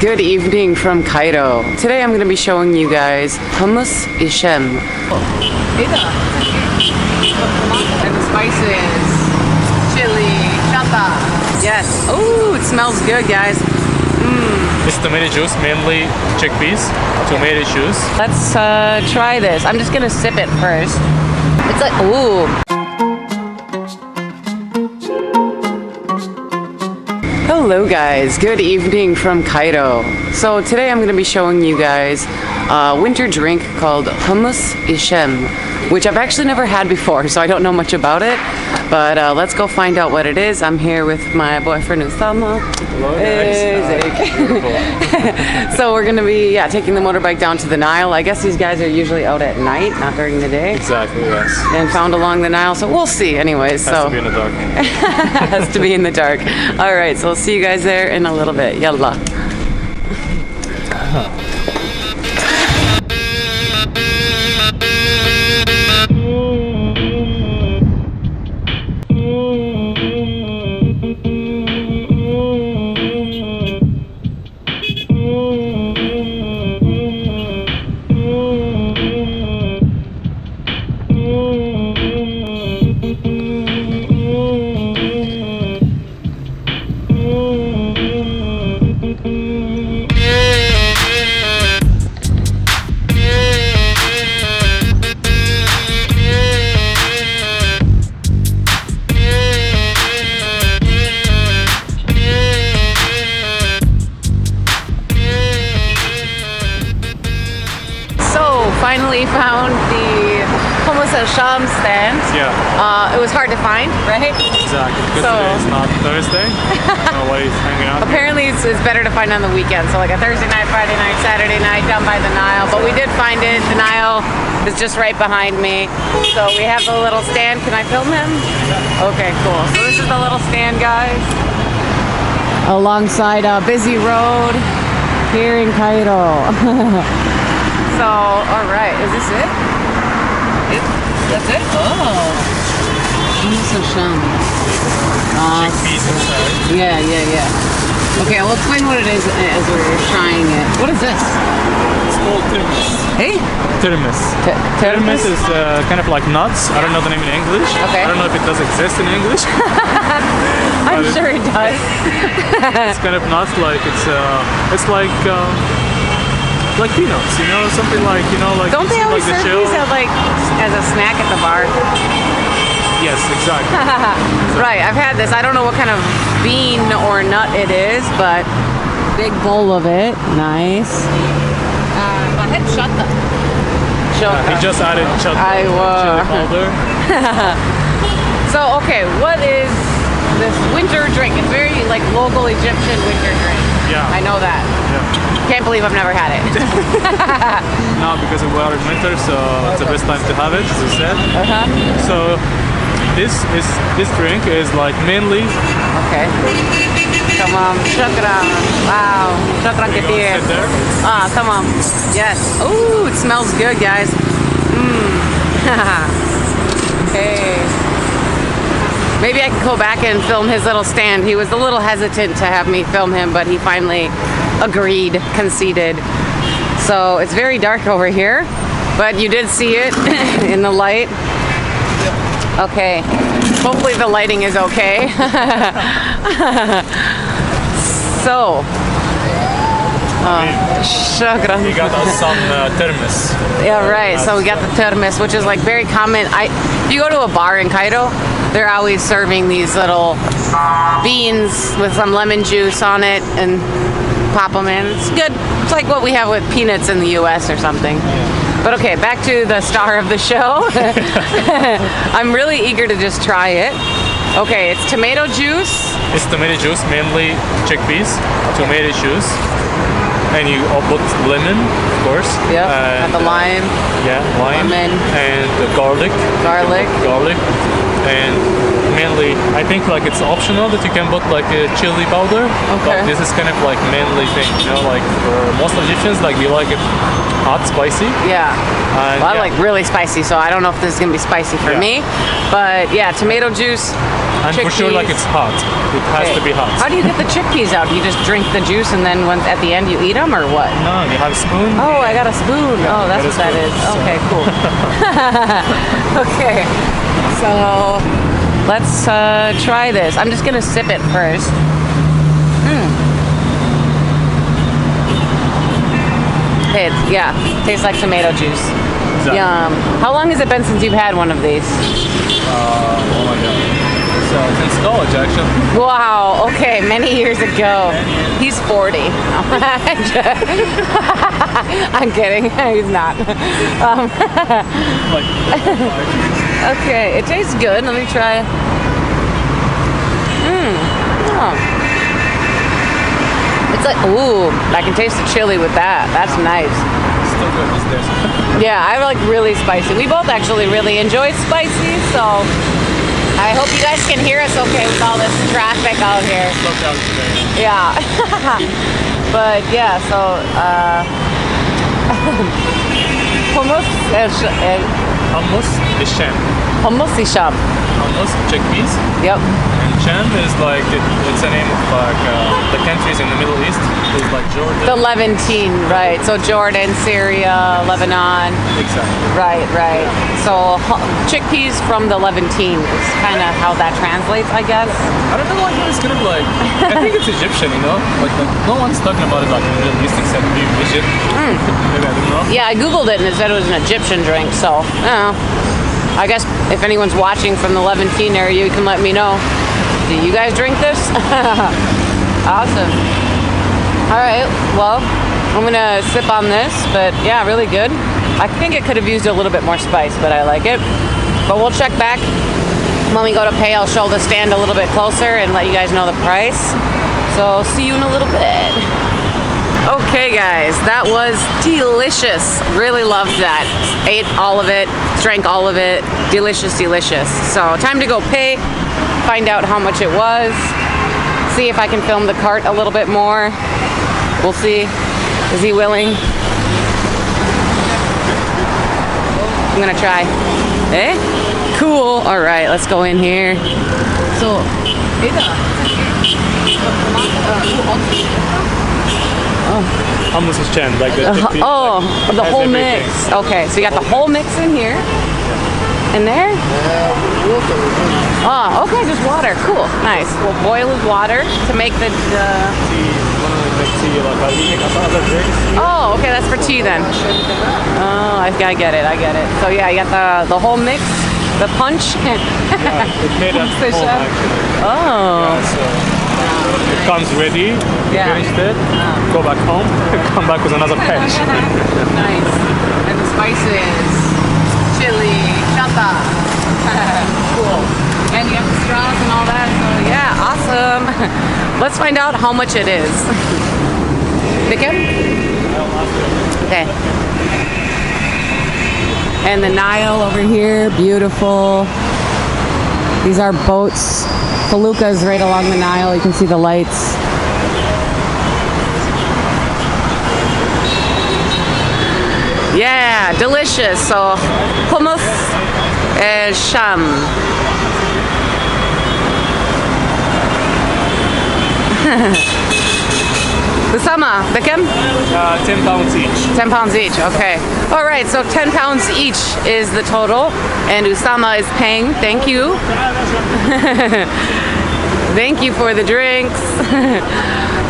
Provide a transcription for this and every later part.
Good evening from Cairo. Today I'm going to be showing you guys Hummus Al Sham. And the spices, chili, shata. Yes. Oh, it smells good, guys. This tomato juice, mainly chickpeas, tomato juice. Let's try this. I'm just going to sip it first. It's like, ooh. Hello guys, good evening from Cairo. So today I'm going to be showing you guys a winter drink called Hummus Al Sham, which I've actually never had before, so I don't know much about it. But let's go find out what it is. I'm here with my boyfriend Osama. Hello guys. So we're going to be taking the motorbike down to the Nile. I guess these guys are usually out at night, not during the day. Exactly, yes. And found along the Nile, so we'll see anyways. Has to be in the dark. Has to be in the dark. All right, so we'll see you guys there in a little bit. Yalla. Finally found the Hummus Al Sham stand. Yeah. It was hard to find, right? Exactly, because today is not Thursday. I don't know why he's hanging out. Apparently it's better to find on the weekend, so like a Thursday night, Friday night, Saturday night down by the Nile. But we did find it. The Nile is just right behind me. So we have the little stand. Can I film him? Okay, cool. So this is the little stand, guys. Alongside a busy road here in Cairo. So, alright, is this it? That's it? Oh. Hummus Al Sham. Chickpeas inside. Yeah. Okay, I'll explain what it is as we're trying it. What is this? It's called tiramisu. Hey? Tiramisu. Tiramisu is kind of like nuts. I don't know the name in English. Okay. I don't know if it does exist in English. I'm sure it does. It's kind of nuts, like it's like peanuts, you know, something like, you know, like. Don't they always serve these as a snack at the bar? Yes, exactly. Right, I've had this. I don't know what kind of bean or nut it is, but big bowl of it. Nice. He just added chili powder. So, okay, what is this winter drink? It's very like local Egyptian winter drink. Yeah. I know that. Yeah. Can't believe I've never had it. No, because we are in winter, so it's the best time to have it, as you said. So this drink is like mainly. Okay. Come on, shukran. Wow, shukran kathir. Come on. Yes. Ooh, it smells good, guys. Okay. Maybe I could go back and film his little stand. He was a little hesitant to have me film him, but he finally agreed, conceded. So it's very dark over here, but you did see it in the light. Okay, hopefully the lighting is okay. So, shukran. We got us some termis. Yeah, right. So we got the termis, which is like very common. If you go to a bar in Cairo, they're always serving these little beans with some lemon juice on it and pop them in. It's good. It's like what we have with peanuts in the US or something. But okay, back to the star of the show. I'm really eager to just try it. Okay, it's tomato juice. It's tomato juice, mainly chickpeas, tomato juice. And you put lemon, of course. Yeah, got the lime. Yeah, lime. Lemon. And garlic. Garlic. and mainly I think like it's optional that you can put like a chili powder, Okay. but this is kind of like mainly thing, you know, like for most Egyptians, like you like it hot, spicy. Yeah. And Well, I yeah. like really spicy, so I don't know if this is gonna be spicy for Yeah. me. But yeah, tomato juice. And for sure, like chickpeas. it's hot. It has Okay. to be hot. How do you get the chickpeas out? Do you just drink the juice and then when, at the end you eat them, or what? No, you have a spoon. Oh, I got a spoon. Oh, that's got a what that spoon, is. so- Okay, cool. Okay, so let's try this. I'm just gonna sip it first. Hey, yeah, tastes like tomato juice. Exactly. Yum. How long has it been since you've had one of these? Oh my god. So since college, actually. Wow, okay, many years ago. He's 40. I'm kidding, he's not. Like, Okay, it tastes good. Let me try. Oh. It's like, ooh, I can taste the chili with that. That's nice. still good these days. Yeah, I like really spicy. We both actually really enjoy spicy, so I hope you guys can hear us okay with all this traffic out here. Slow down today. Yeah. But yeah, so hummus Hummus Al Sham. Hummus Al Sham. Hummus, chickpeas. Yep. And Sham is like, it's a name of like the countries in the Middle East. It's like Jordan. The Levantine, right? So Jordan, Syria, Lebanon. Exactly. Right, right. So chickpeas from the Levantine is kind of how that translates, I guess. I don't know why it's kind of like, I think it's Egyptian, you know? Like no one's talking about it like in the Middle East except me, Egypt. Maybe I don't know. Yeah, I googled it and it said it was an Egyptian drink, so I don't know. I guess if anyone's watching from the Levantine area, you can let me know. Do you guys drink this? Awesome. All right, well, I'm gonna sip on this, but yeah, really good. I think it could have used a little bit more spice, but I like it. But we'll check back when we go to pay. I'll show the stand a little bit closer and let you guys know the price. So see you in a little bit. Okay guys, that was delicious. Really loved that. Ate all of it, drank all of it. Delicious, delicious. So time to go pay, find out how much it was, see if I can film the cart a little bit more. We'll see. Is he willing? I'm gonna try. Eh? Cool. All right, let's go in here. So, Hummus Al Sham, like the chickpeas. oh, like, the has whole everything. mix. Okay, so you got the whole mix in here. In there? Oh, okay, just water. Cool, nice. We'll boil his water to make the. Tea, one of the tea, like I make other drinks. Oh, okay, that's for tea then. Oh, I get it. I get it. So yeah, you got the whole mix, the punch. Yeah, it made at Fish home up. actually. Oh, Yeah, so it comes ready, you Yeah. finished it, go back home, come back with another patch. nice. And the spices, chili, chata. Cool. And you have the straws and all that. So yeah, awesome. Let's find out how much it is. Chicken? Okay. And the Nile over here, beautiful. These are boats. Felucca's right along the Nile. You can see the lights. Yeah, delicious. So, Hummus Al Sham. Osama, Beckham? 10 pounds each. 10 pounds each, okay. All right, so 10 pounds each is the total, and Osama is paying. Thank you. Thank you for the drinks.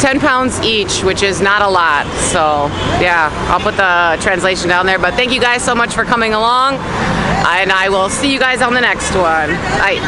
10 pounds each, which is not a lot. So, yeah, I'll put the translation down there. But thank you guys so much for coming along, and I will see you guys on the next one. Bye.